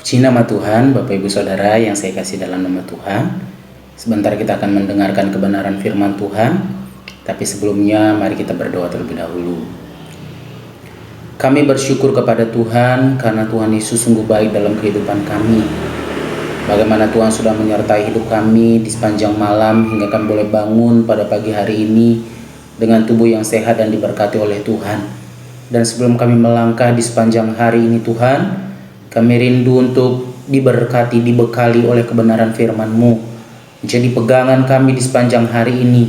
Puji nama Tuhan, Bapak Ibu Saudara yang saya kasih dalam nama Tuhan. Sebentar kita akan mendengarkan kebenaran firman Tuhan. Tapi sebelumnya mari kita berdoa terlebih dahulu. Kami bersyukur kepada Tuhan karena Tuhan Yesus sungguh baik dalam kehidupan kami. Bagaimana Tuhan sudah menyertai hidup kami di sepanjang malam hingga kami boleh bangun pada pagi hari ini dengan tubuh yang sehat dan diberkati oleh Tuhan. Dan sebelum kami melangkah di sepanjang hari ini Tuhan, kami rindu untuk diberkati, dibekali oleh kebenaran firman-Mu. Jadi pegangan kami di sepanjang hari ini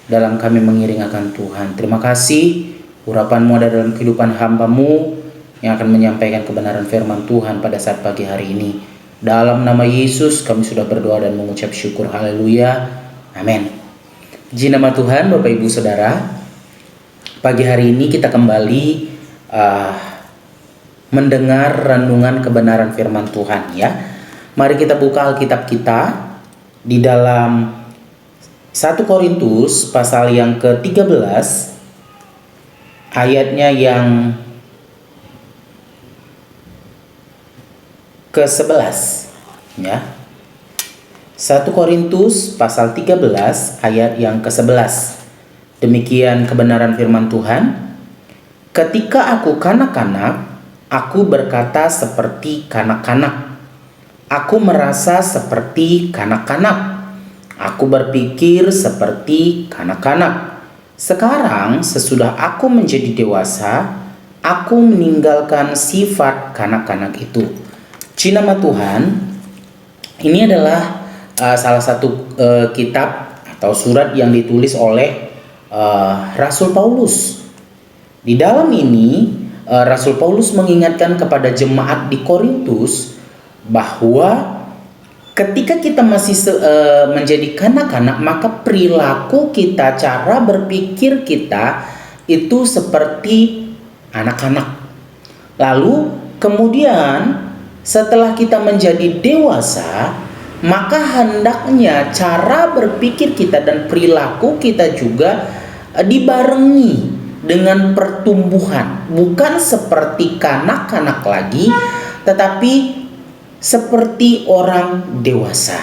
dalam kami mengiring akan Tuhan. Terima kasih urapan-Mu ada dalam kehidupan hamba-Mu yang akan menyampaikan kebenaran firman Tuhan pada saat pagi hari ini. Dalam nama Yesus kami sudah berdoa dan mengucap syukur. Haleluya. Amin. Puji nama Tuhan, Bapak Ibu Saudara. Pagi hari ini kita kembali mendengar renungan kebenaran firman Tuhan ya. Mari kita buka Alkitab kita di dalam 1 Korintus pasal yang ke-13 ayatnya yang ke-11 ya. 1 Korintus pasal 13 ayat yang ke-11. Demikian kebenaran firman Tuhan. Ketika aku kanak-kanak, aku berkata seperti kanak-kanak. Aku merasa seperti kanak-kanak. Aku berpikir seperti kanak-kanak. Sekarang sesudah aku menjadi dewasa, aku meninggalkan sifat kanak-kanak itu. Puji nama Tuhan. Ini adalah salah satu kitab atau surat yang ditulis oleh Rasul Paulus. Di dalam ini Rasul Paulus mengingatkan kepada jemaat di Korintus bahwa ketika kita masih menjadi kanak-kanak, maka perilaku kita, cara berpikir kita itu seperti anak-anak. Lalu kemudian setelah kita menjadi dewasa, maka hendaknya cara berpikir kita dan perilaku kita juga dibarengi dengan pertumbuhan, bukan seperti kanak-kanak lagi, tetapi seperti orang dewasa.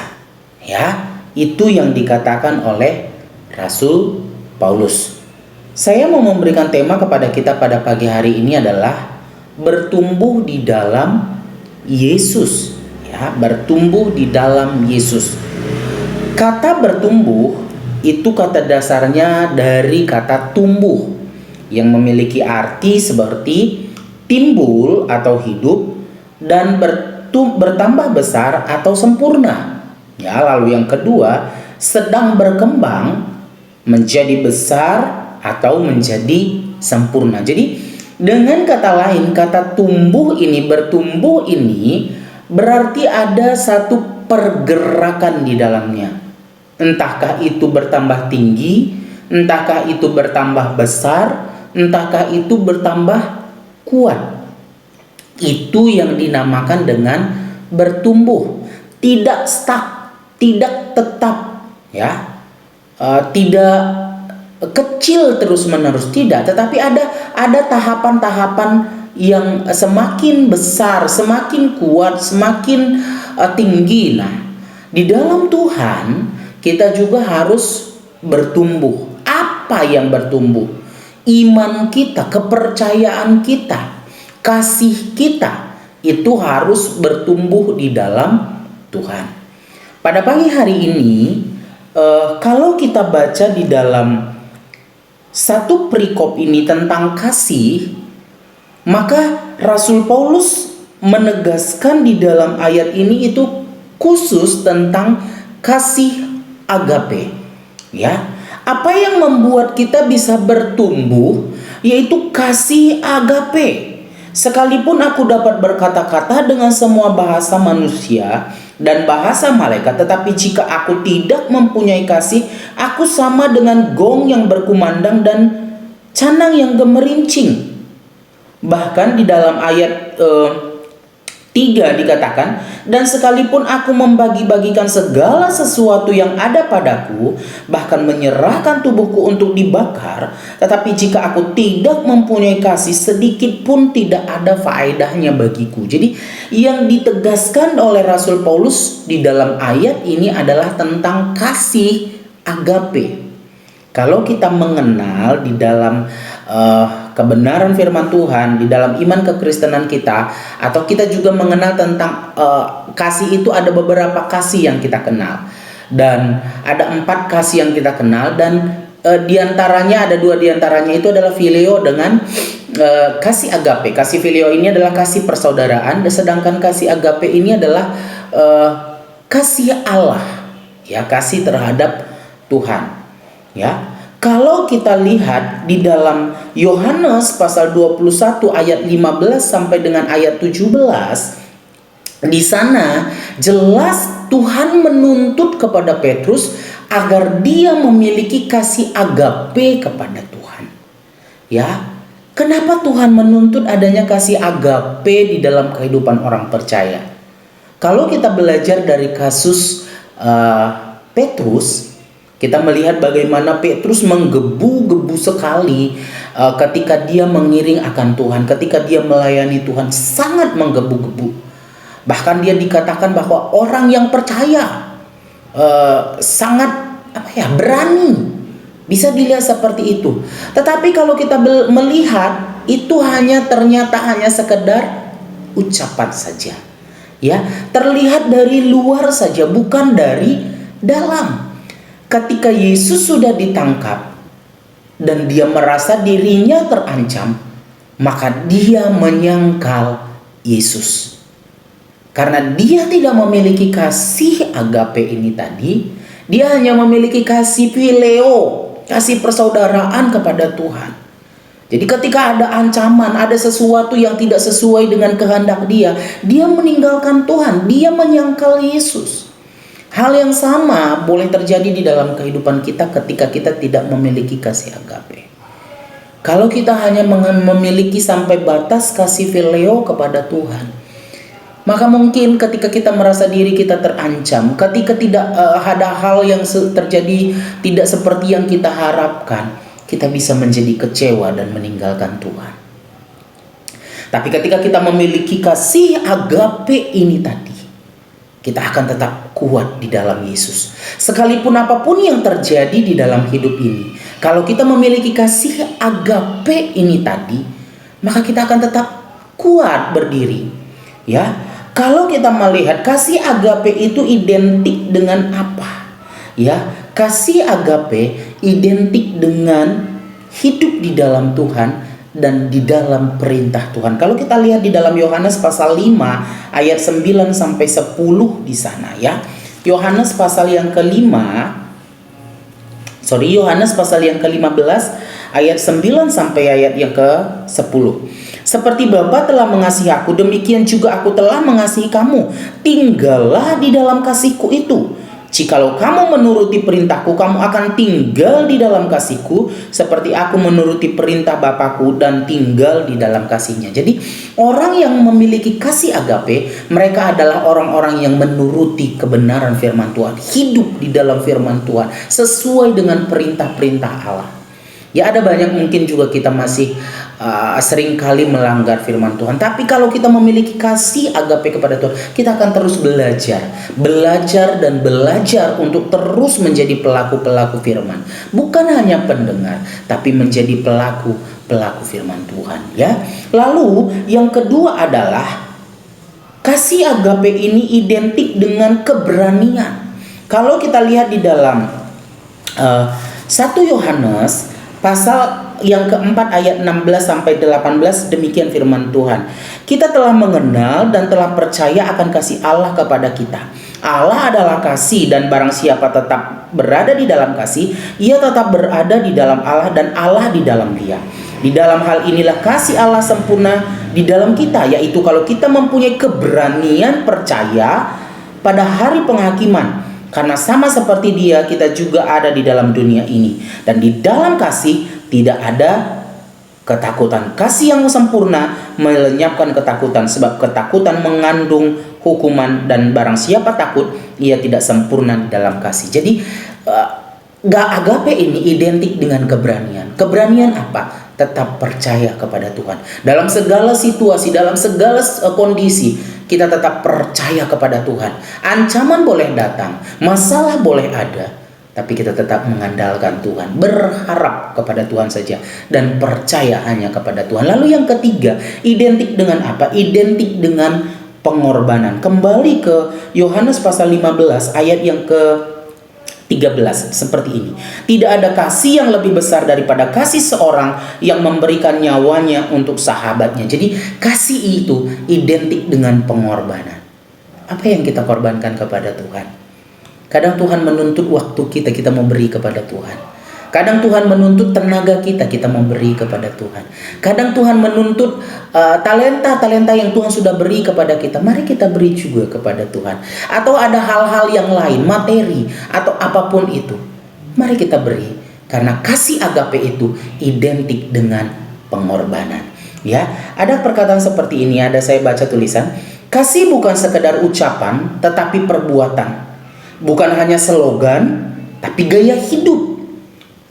Ya, itu yang dikatakan oleh Rasul Paulus. Saya mau memberikan tema kepada kita pada pagi hari ini adalah bertumbuh di dalam Yesus. Ya, bertumbuh di dalam Yesus. Kata bertumbuh itu kata dasarnya dari kata tumbuh, yang memiliki arti seperti timbul atau hidup dan bertambah besar atau sempurna. Ya, lalu yang kedua, sedang berkembang menjadi besar atau menjadi sempurna. Jadi dengan kata lain, kata tumbuh ini, bertumbuh ini berarti ada satu pergerakan di dalamnya. Entahkah itu bertambah tinggi, entahkah itu bertambah besar, entahkah itu bertambah kuat. Itu yang dinamakan dengan bertumbuh. Tidak stuck, tidak tetap, ya, tidak kecil terus menerus, tidak. Tetapi ada tahapan-tahapan yang semakin besar, semakin kuat, semakin tinggi. Nah, di dalam Tuhan kita juga harus bertumbuh. Apa yang bertumbuh? Iman kita, kepercayaan kita, kasih kita itu harus bertumbuh di dalam Tuhan. Pada pagi hari ini, kalau kita baca di dalam satu perikop ini tentang kasih, maka Rasul Paulus menegaskan di dalam ayat ini itu khusus tentang kasih agape. Ya, apa yang membuat kita bisa bertumbuh yaitu kasih agape. Sekalipun aku dapat berkata-kata dengan semua bahasa manusia dan bahasa malaikat, tetapi jika aku tidak mempunyai kasih, aku sama dengan gong yang berkumandang dan canang yang gemerincing. Bahkan di dalam ayat 3 3 dikatakan, dan sekalipun aku membagi-bagikan segala sesuatu yang ada padaku, bahkan menyerahkan tubuhku untuk dibakar, tetapi jika aku tidak mempunyai kasih, sedikit pun tidak ada faedahnya bagiku. Jadi yang ditegaskan oleh Rasul Paulus di dalam ayat ini adalah tentang kasih agape. Kalau kita mengenal di dalam kebenaran firman Tuhan, di dalam iman kekristenan kita, atau kita juga mengenal tentang kasih itu, ada beberapa kasih yang kita kenal, dan ada 4 kasih yang kita kenal, dan diantaranya ada 2 diantaranya itu adalah phileo dengan kasih agape. Kasih phileo ini adalah kasih persaudaraan, sedangkan kasih agape ini adalah kasih Allah, ya, kasih terhadap Tuhan. Ya, kalau kita lihat di dalam Yohanes pasal 21 ayat 15 sampai dengan ayat 17, di sana jelas Tuhan menuntut kepada Petrus agar dia memiliki kasih agape kepada Tuhan. Ya, kenapa Tuhan menuntut adanya kasih agape di dalam kehidupan orang percaya? Kalau kita belajar dari kasus Petrus, kita melihat bagaimana Petrus menggebu-gebu sekali ketika dia mengiring akan Tuhan, ketika dia melayani Tuhan, sangat menggebu-gebu. Bahkan dia dikatakan bahwa orang yang percaya sangat berani. Bisa dilihat seperti itu. Tetapi kalau kita melihat, itu ternyata hanya sekedar ucapan saja. Ya, terlihat dari luar saja, bukan dari dalam. Ketika Yesus sudah ditangkap dan dia merasa dirinya terancam, maka dia menyangkal Yesus. Karena dia tidak memiliki kasih agape ini tadi, dia hanya memiliki kasih phileo, kasih persaudaraan kepada Tuhan. Jadi ketika ada ancaman, ada sesuatu yang tidak sesuai dengan kehendak dia meninggalkan Tuhan, dia menyangkal Yesus. Hal yang sama boleh terjadi di dalam kehidupan kita ketika kita tidak memiliki kasih agape. Kalau kita hanya memiliki sampai batas kasih phileo kepada Tuhan, maka mungkin ketika kita merasa diri kita terancam, ketika tidak ada hal yang terjadi tidak seperti yang kita harapkan, kita bisa menjadi kecewa dan meninggalkan Tuhan. Tapi ketika kita memiliki kasih agape ini tadi, kita akan tetap kuat di dalam Yesus. Sekalipun apapun yang terjadi di dalam hidup ini, kalau kita memiliki kasih agape ini tadi, maka kita akan tetap kuat berdiri. Ya, kalau kita melihat kasih agape itu identik dengan apa? Ya, kasih agape identik dengan hidup di dalam Tuhan dan di dalam perintah Tuhan. Kalau kita lihat di dalam Yohanes pasal 5 ayat 9 sampai 10 di sana, ya. Yohanes pasal yang Yohanes pasal yang ke-15 ayat 9 sampai ayat yang ke-10. Seperti Bapa telah mengasihi aku, demikian juga aku telah mengasihi kamu. Tinggallah di dalam kasihku itu. Jikalau kamu menuruti perintahku, kamu akan tinggal di dalam kasihku, seperti aku menuruti perintah Bapakku dan tinggal di dalam kasihnya. Jadi orang yang memiliki kasih agape, mereka adalah orang-orang yang menuruti kebenaran firman Tuhan, hidup di dalam firman Tuhan, sesuai dengan perintah-perintah Allah. Ya, ada banyak mungkin juga kita masih seringkali melanggar firman Tuhan. Tapi kalau kita memiliki kasih agape kepada Tuhan, kita akan terus belajar untuk terus menjadi pelaku-pelaku firman. Bukan hanya pendengar, tapi menjadi pelaku firman Tuhan. Ya. Lalu yang kedua adalah kasih agape ini identik dengan keberanian. Kalau kita lihat di dalam 1 Yohanes pasal yang keempat ayat 16 sampai 18, demikian firman Tuhan. Kita telah mengenal dan telah percaya akan kasih Allah kepada kita. Allah adalah kasih, dan barang siapa tetap berada di dalam kasih, ia tetap berada di dalam Allah dan Allah di dalam dia. Di dalam hal inilah kasih Allah sempurna di dalam kita, yaitu kalau kita mempunyai keberanian percaya pada hari penghakiman. Karena sama seperti dia, kita juga ada di dalam dunia ini. Dan di dalam kasih tidak ada ketakutan. Kasih yang sempurna melenyapkan ketakutan, sebab ketakutan mengandung hukuman, dan barang siapa takut, ia tidak sempurna di dalam kasih. Jadi agape ini identik dengan keberanian. Keberanian apa? Tetap percaya kepada Tuhan. Dalam segala situasi, dalam segala kondisi, kita tetap percaya kepada Tuhan. Ancaman boleh datang, masalah boleh ada, tapi kita tetap mengandalkan Tuhan, berharap kepada Tuhan saja, dan percaya hanya kepada Tuhan. Lalu yang ketiga, identik dengan apa? Identik dengan pengorbanan. Kembali ke Yohanes pasal 15 ayat yang ke-13 seperti ini. Tidak ada kasih yang lebih besar daripada kasih seorang yang memberikan nyawanya untuk sahabatnya. Jadi kasih itu identik dengan pengorbanan. Apa yang kita korbankan kepada Tuhan? Kadang Tuhan menuntut waktu kita, kita mau beri kepada Tuhan. Kadang Tuhan menuntut tenaga kita, kita mau beri kepada Tuhan. Kadang Tuhan menuntut talenta-talenta yang Tuhan sudah beri kepada kita, mari kita beri juga kepada Tuhan. Atau ada hal-hal yang lain, materi atau apapun itu, mari kita beri. Karena kasih agape itu identik dengan pengorbanan. Ya, ada perkataan seperti ini, ada saya baca tulisan, kasih bukan sekedar ucapan tetapi perbuatan. Bukan hanya slogan, tapi gaya hidup.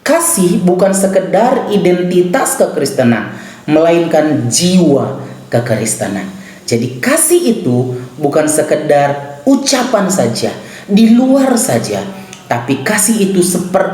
Kasih bukan sekedar identitas kekristenan, melainkan jiwa kekristenan. Jadi kasih itu bukan sekedar ucapan saja, di luar saja, tapi kasih itu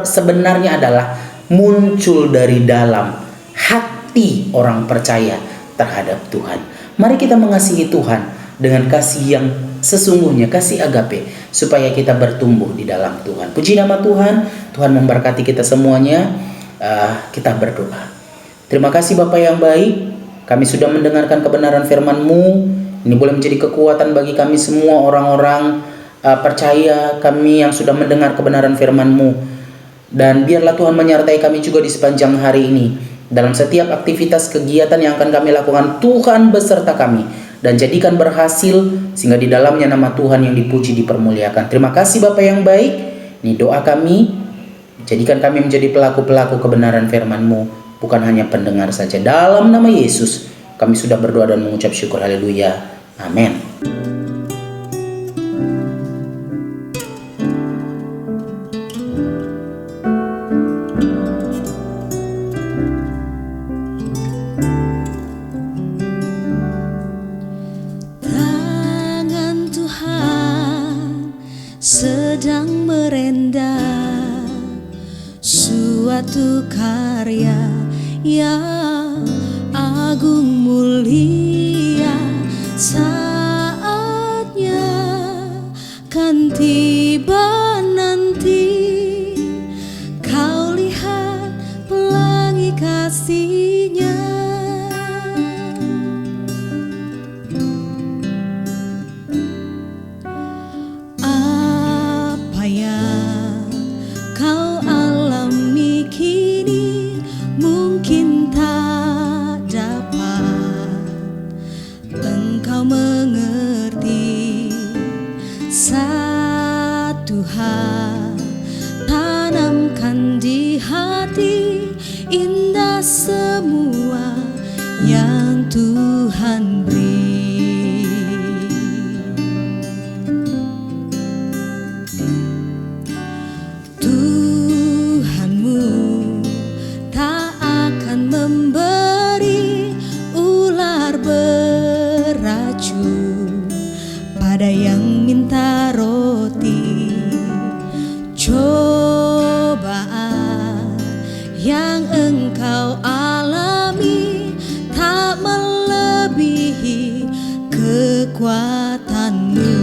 sebenarnya adalah muncul dari dalam hati orang percaya terhadap Tuhan. Mari kita mengasihi Tuhan dengan kasih yang sesungguhnya, kasih agape, supaya kita bertumbuh di dalam Tuhan. Puji nama Tuhan. Tuhan memberkati kita semuanya. Kita berdoa. Terima kasih Bapa yang baik, kami sudah mendengarkan kebenaran firman-Mu. Ini boleh menjadi kekuatan bagi kami semua orang-orang percaya, kami yang sudah mendengar kebenaran firman-Mu. Dan biarlah Tuhan menyertai kami juga di sepanjang hari ini. Dalam setiap aktivitas kegiatan yang akan kami lakukan, Tuhan beserta kami dan jadikan berhasil, sehingga di dalamnya nama Tuhan yang dipuji dipermuliakan. Terima kasih Bapa yang baik. Ini doa kami, jadikan kami menjadi pelaku-pelaku kebenaran firman-Mu, bukan hanya pendengar saja. Dalam nama Yesus kami sudah berdoa dan mengucap syukur. Haleluya. Amin. Sedang merendam suatu karya yang agung mulia. Saatnya kan tiba nanti, kau lihat pelangi kasih-Nya. Satu hal tanamkan di hati, indah semua yang Tuhan beri. Tuhanmu tak akan memberi ular beracun pada yang minta roti. Cobaan yang engkau alami tak melebihi kekuatanmu.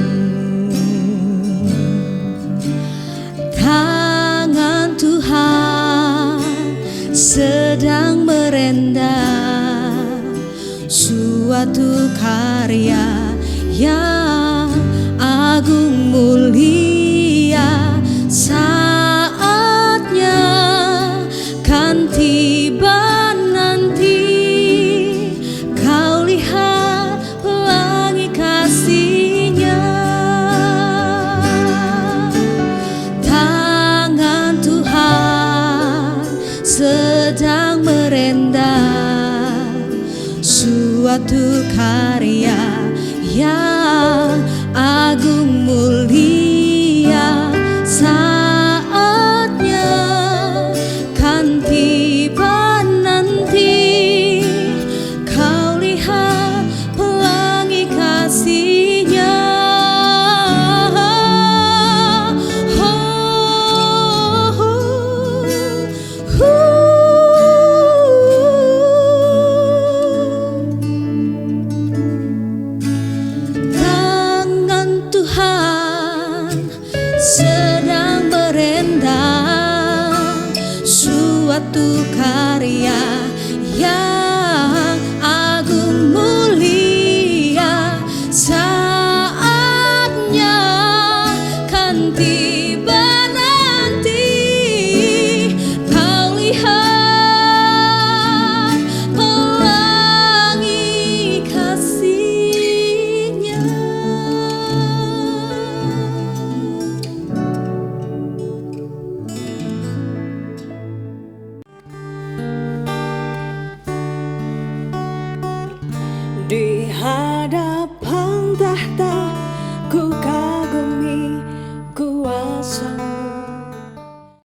Tangan Tuhan sedang merendam suatu karya yang agung mulia. Saatnya kan tiba nanti, kau lihat pelangi kasih-Nya. Tangan Tuhan sedang merendam suatu karya yang agung mulia. Saatnya kan tiba nanti, kau lihat pelangi kasih-Nya. Tangan Tuhan sedang merendam suatu karya yang agung mulia. Saatnya kan tiba nanti, kau lihat pelangi kasih-Nya. Di hadapan